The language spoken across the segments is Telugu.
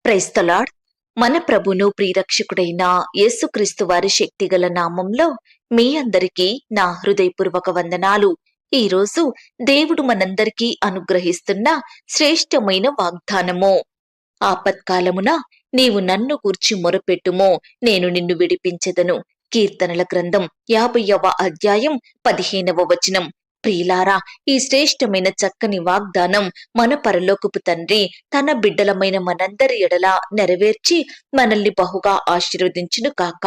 Praise the lord. మన ప్రభును ప్రియరక్షకుడైన యేసుక్రీస్తు వారి శక్తిగల నామంలో మీ అందరికీ నా హృదయపూర్వక వందనాలు. ఈ రోజు దేవుడు మనందరికీ అనుగ్రహిస్తున్న శ్రేష్టమైన వాగ్దానము. ఆపత్కాలమున నీవు నన్ను గూర్చి మొరపెట్టుమో, నేను నిన్ను విడిపించెదను. కీర్తనల గ్రంథం 50వ అధ్యాయం 15వ వచనం. ప్రియులారా, ఈ శ్రేష్టమైన చక్కని వాగ్దానం మన పరలోకపు తండ్రి తన బిడ్డలమైన మనందరి ఎడల నెరవేర్చి మనల్ని బహుగా ఆశీర్వదించును కాక.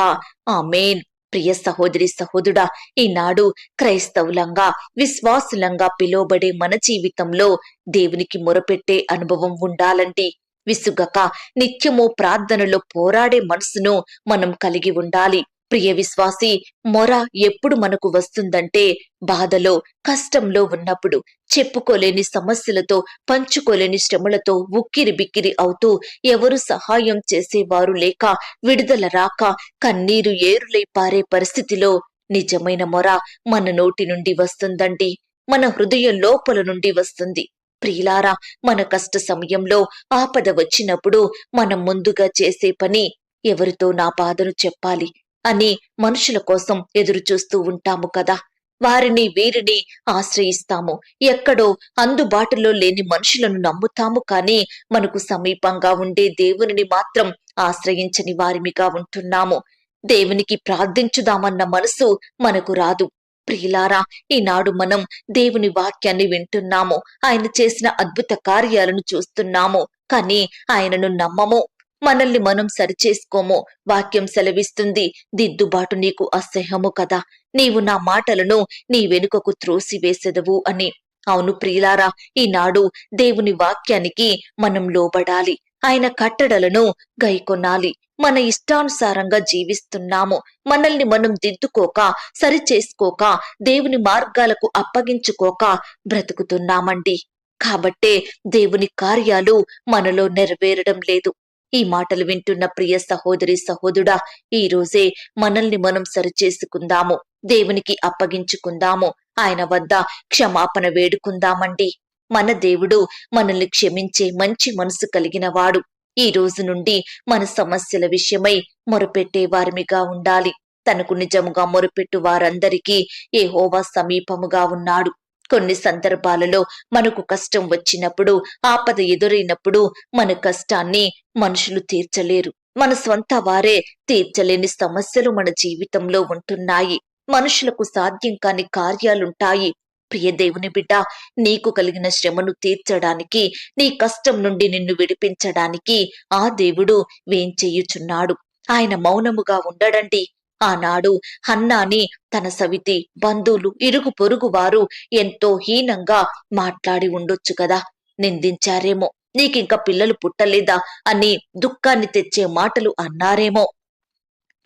ఆమేన్. ప్రియ సహోదరి సహోదరుడా, ఈనాడు క్రైస్తవులంగా విశ్వాసులంగా పిలువబడే మన జీవితంలో దేవునికి మొరపెట్టే అనుభవం ఉండాలండి. విసుగక నిత్యము ప్రార్థనలో పోరాడే మనసును మనం కలిగి ఉండాలి. ప్రియ విశ్వాసి, మొర ఎప్పుడు మనకు వస్తుందంటే బాధలో, కష్టంలో ఉన్నప్పుడు, చెప్పుకోలేని సమస్యలతో, పంచుకోలేని శ్రమలతో ఉక్కిరి బిక్కిరి అవుతూ, ఎవరు సహాయం చేసేవారు లేక, విడుదల రాక, కన్నీరు ఏరులై పారే పరిస్థితిలో నిజమైన మొర మన నోటి నుండి వస్తుందండి. మన హృదయ లోపల నుండి వస్తుంది. ప్రియులారా, మన కష్ట సమయంలో, ఆపద వచ్చినప్పుడు మనం ముందుగా చేసే పని ఎవరితో నా బాధను చెప్పాలి అని మనుషుల కోసం ఎదురు చూస్తూ ఉంటాము కదా. వారిని వీరిని ఆశ్రయిస్తాము. ఎక్కడో అందుబాటులో లేని మనుషులను నమ్ముతాము, కానీ మనకు సమీపంగా ఉండే దేవునిని మాత్రం ఆశ్రయించని వారిమిగా ఉంటున్నాము. దేవునికి ప్రార్థించుదామన్న మనసు మనకు రాదు. ప్రియులారా, ఈనాడు మనం దేవుని వాక్యాన్ని వింటున్నాము, ఆయన చేసిన అద్భుత కార్యాలను చూస్తున్నాము, కానీ ఆయనను నమ్మము. మనల్ని మనం సరిచేసుకోము. వాక్యం సెలవిస్తుంది, దిద్దుబాటు నీకు అసహ్యము కదా, నీవు నా మాటలను నీ వెనుకకు త్రోసివేసెదవు అని. అవును ప్రియులారా, ఈనాడు దేవుని వాక్యానికి మనం లోబడాలి. ఆయన కట్టడలను గైకొనాలి. మన ఇష్టానుసారంగా జీవిస్తున్నాము. మనల్ని మనం దిద్దుకోక, సరిచేసుకోక, దేవుని మార్గాలకు అప్పగించుకోక బ్రతుకుతున్నామండి. కాబట్టే దేవుని కార్యాలు మనలో నెరవేరడం లేదు. ఈ మాటలు వింటున్న ప్రియ సహోదరి సహోదరుడా, ఈ రోజే మనల్ని మనం సరిచేసుకుందాము, దేవునికి అప్పగించుకుందాము, ఆయన వద్ద క్షమాపణ వేడుకుందామండి. మన దేవుడు మనల్ని క్షమించే మంచి మనసు కలిగిన వాడు. ఈ రోజు నుండి మన సమస్యల విషయమై మొరపెట్టే వారిమిగా ఉండాలి. తనకు నిజముగా మొరపెట్టు వారందరికీ యెహోవా సమీపముగా ఉన్నాడు. కొన్ని సందర్భాలలో మనకు కష్టం వచ్చినప్పుడు, ఆపద ఎదురైనప్పుడు మన కష్టాన్ని మనుషులు తీర్చలేరు. మన స్వంత వారే తీర్చలేని సమస్యలు మన జీవితంలో ఉంటున్నాయి. మనుషులకు సాధ్యం కాని కార్యాలుంటాయి. ప్రియ దేవుని బిడ్డ, నీకు కలిగిన శ్రమను తీర్చడానికి, నీ కష్టం నుండి నిన్ను విడిపించడానికి ఆ దేవుడు వేంచేయుచున్నాడు. ఆయన మౌనముగా ఉండడండి. ఆనాడు హన్నాని తన సవితి, బంధువులు, ఇరుగు పొరుగు వారు ఎంతో హీనంగా మాట్లాడి ఉండొచ్చు కదా. నిందించారేమో, నీకింక పిల్లలు పుట్టలేదా అని దుఃఖాన్ని తెచ్చే మాటలు అన్నారేమో.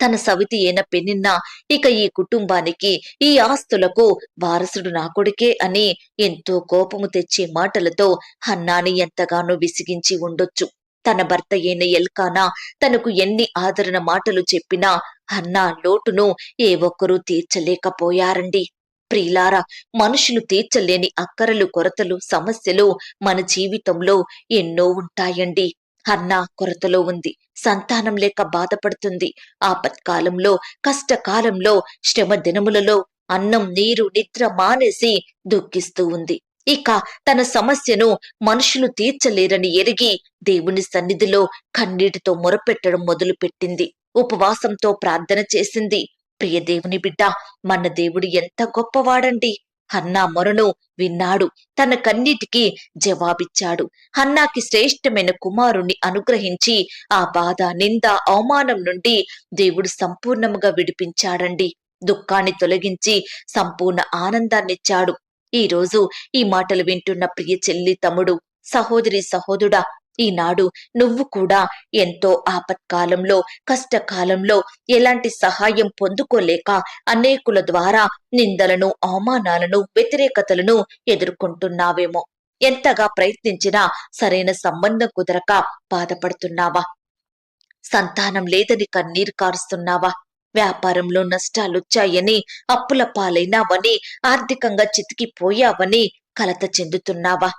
తన సవితి అయిన పెనిన్నా ఇక ఈ కుటుంబానికి, ఈ ఆస్తులకు వారసుడు నా కొడుకే అని ఎంతో కోపము తెచ్చే మాటలతో హన్నాని ఎంతగానో విసిగించి ఉండొచ్చు. తన భర్త అయిన ఎల్కానా తనకు ఎన్ని ఆదరణ మాటలు చెప్పినా హన్నా లోటును ఏ ఒక్కరూ తీర్చలేకపోయారండి. ప్రియులారా, మనుషులు తీర్చలేని అక్కరలు, కొరతలు, సమస్యలు మన జీవితంలో ఎన్నో ఉంటాయండి. హన్నా కొరతలో ఉంది, సంతానం లేక బాధపడుతుంది. ఆపత్కాలంలో, కష్టకాలంలో, శ్రమ దినములలో అన్నం, నీరు, నిద్ర మానేసి దుఃఖిస్తూ ఉంది. ఇక తన సమస్యను మనుషులు తీర్చలేరని ఎరిగి దేవుని సన్నిధిలో కన్నీటితో మొరపెట్టడం మొదలుపెట్టింది. ఉపవాసంతో ప్రార్థన చేసింది. ప్రియ దేవుని బిడ్డ, మన దేవుడు ఎంత గొప్పవాడండి. హన్నా మొరను విన్నాడు, తన కన్నీటికి జవాబిచ్చాడు. హన్నాకి శ్రేష్టమైన కుమారుణ్ణి అనుగ్రహించి ఆ బాధ, నింద, అవమానం నుండి దేవుడు సంపూర్ణముగా విడిపించాడండి. దుఃఖాన్ని తొలగించి సంపూర్ణ ఆనందాన్నిచ్చాడు. ఈ రోజు ఈ మాటలు వింటున్న ప్రియ చెల్లి, తమ్ముడు, సహోదరి, సహోదరుడా, ఈనాడు నువ్వు కూడా ఎంతో ఆపత్కాలంలో, కష్టకాలంలో ఎలాంటి సహాయం పొందుకోలేక అనేకుల ద్వారా నిందలను, అవమానాలను, వ్యతిరేకతలను ఎదుర్కొంటున్నావేమో. ఎంతగా ప్రయత్నించినా సరైన సంబంధం కుదరక బాధపడుతున్నావా? సంతానం లేదని కన్నీరు కారుస్తున్నావా? వ్యాపారంలో నష్టాలొచ్చాయని, అప్పుల పాలైనావని, ఆర్థికంగా చితికిపోయావని కలత చెందుతున్నావా?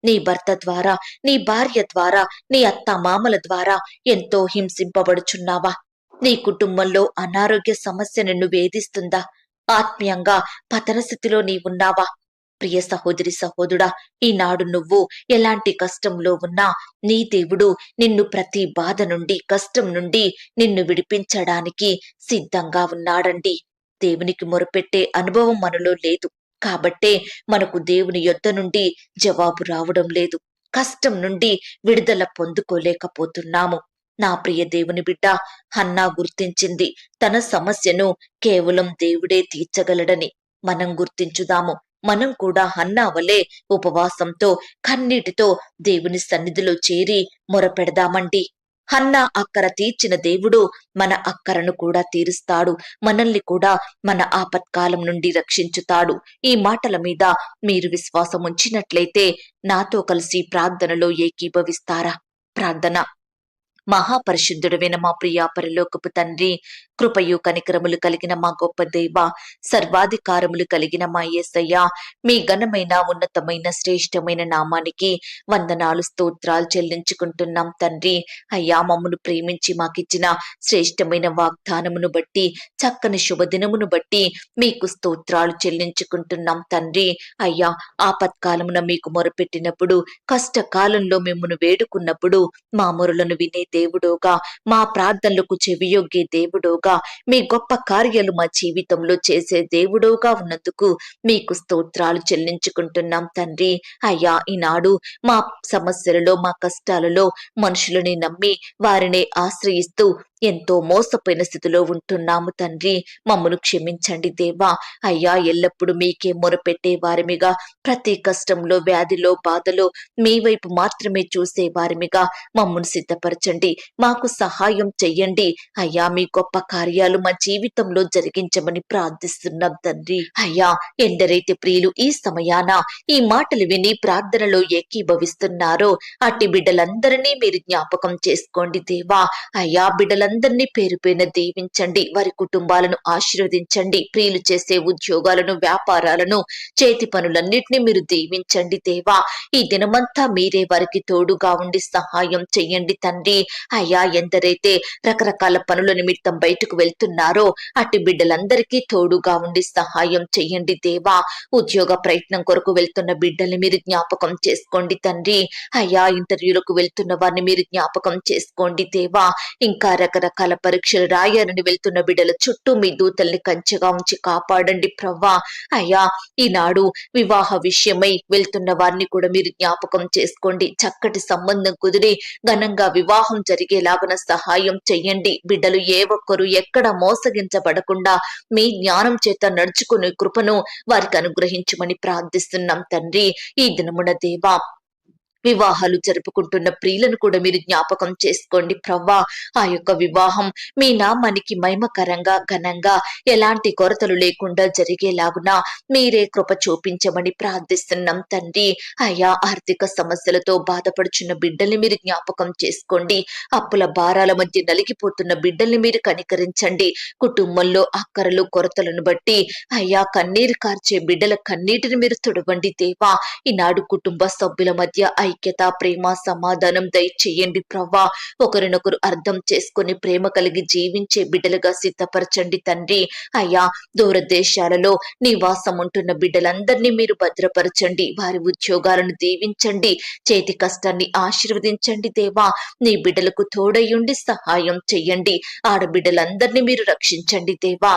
నీ భర్త ద్వారా, నీ భార్య ద్వారా, నీ అత్తమామల ద్వారా ఎంతో హింసింపబడుచున్నావా? నీ కుటుంబంలో అనారోగ్య సమస్య నిన్ను వేధిస్తుందా? ఆత్మీయంగా పతన స్థితిలో నీవున్నావా? ప్రియ సహోదరి సహోదరుడా, ఈనాడు నువ్వు ఎలాంటి కష్టంలో ఉన్నా నీ దేవుడు నిన్ను ప్రతి బాధ నుండి, కష్టం నుండి నిన్ను విడిపించడానికి సిద్ధంగా ఉన్నాడండి. దేవునికి మొరపెట్టే అనుభవం మనలో లేదు కాబట్టే మనకు దేవుని యొద్ద నుండి జవాబు రావడం లేదు. కష్టం నుండి విడుదల పొందుకోలేకపోతున్నాము. నా ప్రియ దేవుని బిడ్డ, హన్నా గుర్తించింది తన సమస్యను కేవలం దేవుడే తీర్చగలడని. మనం గుర్తించుదాము. మనం కూడా హన్నా వలె ఉపవాసంతో, కన్నీటితో దేవుని సన్నిధిలో చేరి మొరపెడదామండి. హన్నా అక్కర తీర్చిన దేవుడు మన అక్కరను కూడా తీరుస్తాడు. మనల్ని కూడా మన ఆపత్కాలం నుండి రక్షించుతాడు. ఈ మాటల మీద మీరు విశ్వాసం ఉంచినట్లయితే నాతో కలిసి ప్రార్థనలో ఏకీభవిస్తారా? ప్రార్థన. మహాపరిశుద్ధుడైన మా ప్రియ పరలోకపు తండ్రి, కృపయు కనికరములు కలిగిన మా గొప్ప దేవ, సర్వాధికారములు కలిగిన మా యేసయ్య, మీ ఘనమైన ఉన్నతమైన శ్రేష్టమైన నామానికి వందనాలు స్తోత్రాలు చెల్లించుకుంటున్నాం తండ్రి. అయ్యా, మమ్మను ప్రేమించి మాకిచ్చిన శ్రేష్టమైన వాగ్దానమును బట్టి, చక్కని శుభదినమును బట్టి మీకు స్తోత్రాలు చెల్లించుకుంటున్నాం తండ్రి. అయ్యా, ఆపత్కాలమున మీకు మొరపెట్టినప్పుడు, కష్టకాలంలో మిమ్మను వేడుకున్నప్పుడు మా మొరలను వినే దేవుడోగా, మా ప్రార్థనలకు చెవియొగ్గే దేవుడోగా, మీ గొప్ప కార్యాలు మా జీవితంలో చేసే దేవుడోగా ఉన్నందుకు మీకు స్తోత్రాలు చెల్లించుకుంటున్నాం తండ్రి. అయ్యా, ఈనాడు మా సమస్యలలో, మా కష్టాలలో మనుషులని నమ్మి వారిని ఆశ్రయిస్తూ ఎంతో మోసపోయిన స్థితిలో ఉంటున్నాము తండ్రి. మమ్మను క్షమించండి దేవా. అయ్యా, ఎల్లప్పుడూ మీకే మొరపెట్టే వారిమిగా, ప్రతి కష్టంలో, వ్యాధిలో, బాధలో మీ వైపు మాత్రమే చూసే వారిమిగా మమ్మను సిద్ధపరచండి. మాకు సహాయం చెయ్యండి. అయ్యా, మీ గొప్ప కార్యాలు మా జీవితంలో జరిగించమని ప్రార్థిస్తున్నాం తండ్రి. అయ్యా, ఎందరైతే ప్రియులు ఈ సమయాన ఈ మాటలు విని ప్రార్థనలో ఏకీభవిస్తున్నారో అట్టి బిడ్డలందరినీ మీరు జ్ఞాపకం చేసుకోండి దేవా. అయ్యా, బిడ్డలందరినీ పేరు పేరున దీవించండి. వారి కుటుంబాలను ఆశీర్వదించండి. ప్రియులు చేసే ఉద్యోగాలను, వ్యాపారాలను, చేతి పనులన్నిటినీ మీరు దీవించండి దేవా. ఈ దినమంతా మీరే వారికి తోడుగా ఉండి సహాయం చెయ్యండి తండ్రి. అయ్యా, ఎందరైతే రకరకాల పనుల నిమిత్తం బయటకు వెళ్తున్నారో అటు బిడ్డలందరికీ తోడుగా ఉండి సహాయం చెయ్యండి దేవా. ఉద్యోగ ప్రయత్నం కొరకు వెళ్తున్న బిడ్డల్ని మీరు జ్ఞాపకం చేసుకోండి తండ్రి. అయ్యా, ఇంటర్వ్యూలకు వెళ్తున్న వారిని మీరు జ్ఞాపకం చేసుకోండి దేవా. ఇంకా రకరకాల పరీక్షలు రాయాలని వెళ్తున్న బిడ్డల చుట్టూ మీ దూతల్ని కంచెగా ఉంచి కాపాడండి ప్రవ్వా. అయ్యా, ఈనాడు వివాహ విషయమై వెళ్తున్న వారిని కూడా మీరు జ్ఞాపకం చేసుకోండి. చక్కటి సంబంధం కుదిరి ఘనంగా వివాహం జరిగేలాగన సహాయం చెయ్యండి. బిడ్డలు ఏ ఒక్కరు ఎక్కడ మోసగించబడకుండా మీ జ్ఞానం చేత నడుచుకునే కృపను వారికి అనుగ్రహించమని ప్రార్థిస్తున్నాం తండ్రి. ఈ దినమున దేవా, వివాహాలు జరుపుకుంటున్న ప్రియులను కూడా మీరు జ్ఞాపకం చేసుకోండి ప్రవ్వా. ఆ యొక్క వివాహం మీ నామానికి మహిమకరంగా, ఘనంగా, ఎలాంటి కొరతలు లేకుండా జరిగేలాగున మీరే కృప చూపించమని ప్రార్థిస్తున్నాం తండ్రి. అయ్యా, ఆర్థిక సమస్యలతో బాధపడుచున్న బిడ్డల్ని మీరు జ్ఞాపకం చేసుకోండి. అప్పుల భారాల మధ్య నలిగిపోతున్న బిడ్డల్ని మీరు కనికరించండి. కుటుంబంలో అక్కరలు, కొరతలను బట్టి అయ్యా, కన్నీరు కార్చే బిడ్డల కన్నీటిని మీరు తుడవండి దేవా. ఈనాడు కుటుంబ సభ్యుల మధ్య ఐక్యత, ప్రేమ, సమాధానం దయచేయండి ప్రవ్వా. ఒకరినొకరు అర్థం చేసుకుని ప్రేమ కలిగి జీవించే బిడ్డలుగా సిద్ధపరచండి తండ్రి. అయ్యా, దూర దేశాలలో నివాసం ఉంటున్న బిడ్డలందరినీ మీరు భద్రపరచండి. వారి ఉద్యోగాలను దీవించండి. చేతి కష్టాన్ని ఆశీర్వదించండి దేవా. నీ బిడ్డలకు తోడయుండి సహాయం చెయ్యండి. ఆడబిడ్డలందరినీ మీరు రక్షించండి దేవా.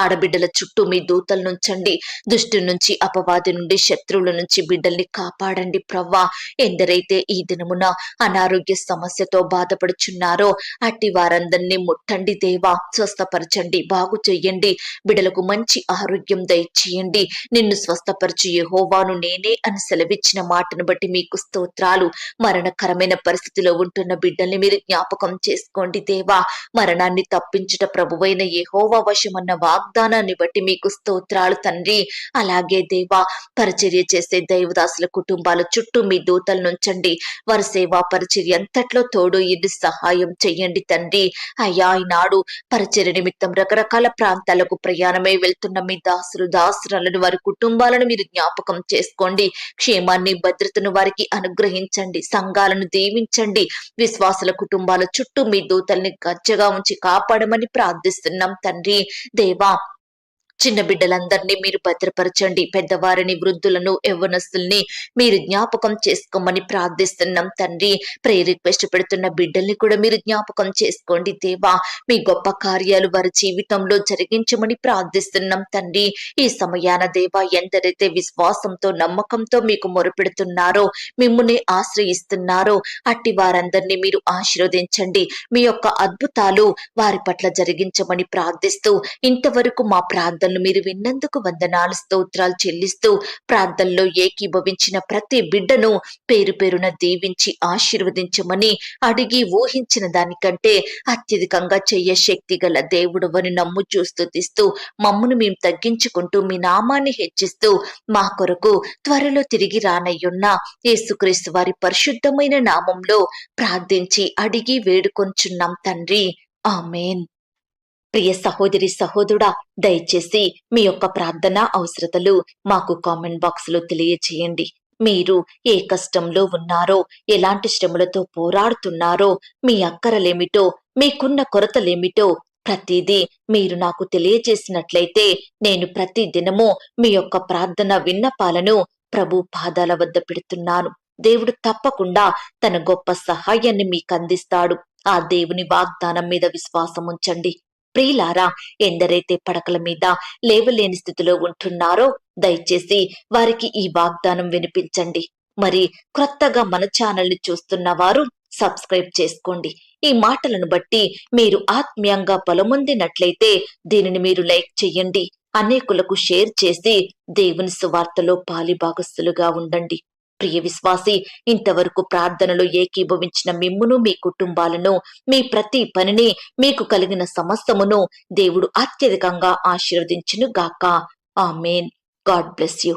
ఆడబిడ్డల చుట్టూ మీ దూతలు నుంచండి. దుష్టు నుంచి, అపవాది నుండి, శత్రువుల నుంచి బిడ్డల్ని కాపాడండి ప్రవ్వా. ఎందరైతే ఈ దినమున అనారోగ్య సమస్యతో బాధపడుచున్నారో అట్టి వారందరినీ ముట్టండి దేవా. స్వస్థపరచండి, బాగు చెయ్యండి. బిడ్డలకు మంచి ఆరోగ్యం దయచేయండి. నిన్ను స్వస్థపరచు యెహోవాను నేనే అని సెలవిచ్చిన మాటను బట్టి మీకు స్తోత్రాలు. మరణకరమైన పరిస్థితిలో ఉంటున్న బిడ్డల్ని మీరు జ్ఞాపకం చేసుకోండి దేవా. మరణాన్ని తప్పించుట ప్రభువైన యెహోవా వశమన్న వాగ్దానాన్ని బట్టి మీకు స్తోత్రాలు తండ్రి. అలాగే దేవా, పరిచర్య చేసే దైవదాసుల కుటుంబాల చుట్టూ మీ దూతలను ఉంచండి. వారి సేవా పరిచర్య అంతట్లో తోడు ఇది సహాయం చెయ్యండి తండ్రి. అయ్యా, ఈనాడు పరిచర్య నిమిత్తం రకరకాల ప్రాంతాలకు ప్రయాణమై వెళ్తున్న మీ దాసురాలను వారి కుటుంబాలను మీరు జ్ఞాపకం చేసుకోండి. క్షేమాన్ని భద్రతను వారికి అనుగ్రహించండి. సంఘాలను దీవించండి. విశ్వాసుల కుటుంబాల చుట్టూ మీ దూతల్ని గచ్చగా ఉంచి కాపాడమని ప్రార్థిస్తున్నాం తండ్రి. దేవా, చిన్న బిడ్డలందరినీ మీరు భద్రపరచండి. పెద్దవారిని, వృద్ధులను, యవ్వనస్తుల్ని మీరు జ్ఞాపకం చేసుకోమని ప్రార్థిస్తున్నాం తండ్రి. ప్రేయర్ రిక్వెస్ట్ పెడుతున్న బిడ్డల్ని కూడా మీరు జ్ఞాపకం చేసుకోండి దేవా. మీ గొప్ప కార్యాలు వారి జీవితంలో జరిగించమని ప్రార్థిస్తున్నాం తండ్రి. ఈ సమయాన దేవా, ఎందరైతే విశ్వాసంతో, నమ్మకంతో మీకు మొరపెడుతున్నారో, మిమ్ముని ఆశ్రయిస్తున్నారో, అట్టి వారందరినీ మీరు ఆశీర్వదించండి. మీ యొక్క అద్భుతాలు వారి పట్ల జరిగించమని ప్రార్థిస్తూ, ఇంతవరకు మా ప్రార్థన మీరు విన్నందుకు వందనాలు, స్తోత్రాలు చెల్లిస్తూ, ప్రార్థనలో ఏకీభవించిన ప్రతి బిడ్డను పేరు పేరున దీవించి ఆశీర్వదించమని అడిగి ఊహించిన దానికంటే అత్యధికంగా చెయ్య శక్తి గల దేవుడవని నమ్ముచూ స్తుతిస్తూ, మమ్మును మేము తగ్గించుకుంటూ మీ నామాన్ని హెచ్చిస్తూ, మా కొరకు త్వరలో తిరిగి రానయ్యున్న యేసుక్రీస్తు వారి పరిశుద్ధమైన నామంలో ప్రార్థించి అడిగి వేడుకొంచున్నాం తండ్రి. ఆమేన్. ప్రియ సహోదరి, సహోదరుడా, దయచేసి మీ యొక్క ప్రార్థన అవసరతలు మాకు కామెంట్ బాక్స్ లో తెలియచేయండి. మీరు ఏ కష్టంలో ఉన్నారో, ఎలాంటి శ్రమలతో పోరాడుతున్నారో, మీ అక్కరలేమిటో, మీకున్న కొరతలేమిటో ప్రతిదీ మీరు నాకు తెలియజేసినట్లయితే నేను ప్రతి దినము మీ యొక్క ప్రార్థన విన్నపాలను ప్రభు పాదాల వద్ద పెడుతున్నాను. దేవుడు తప్పకుండా తన గొప్ప సహాయాన్ని మీకు అందిస్తాడు. ఆ దేవుని వాగ్దానం మీద విశ్వాసం ఉంచండి. ప్రియులారా, ఎందరైతే పడకల మీద లేవలేని స్థితిలో ఉంటున్నారో దయచేసి వారికి ఈ వాగ్దానం వినిపించండి. మరి క్రొత్తగా మన ఛానల్ ని చూస్తున్న వారు సబ్స్క్రైబ్ చేసుకోండి. ఈ మాటలను బట్టి మీరు ఆత్మీయంగా బలమొందినట్లయితే దీనిని మీరు లైక్ చేయండి. అనేకులకు షేర్ చేసి దేవుని సువార్తలో పాలిభాగస్తులుగా ఉండండి. ప్రియ విశ్వాసి, ఇంతవరకు ప్రార్థనలో ఏకీభవించిన మిమ్మును, మీ కుటుంబాలను, మీ ప్రతి పనిని, మీకు కలిగిన సమస్తమును దేవుడు అత్యధికంగా ఆశీర్వదించును గాక. ఆమేన్. God bless you.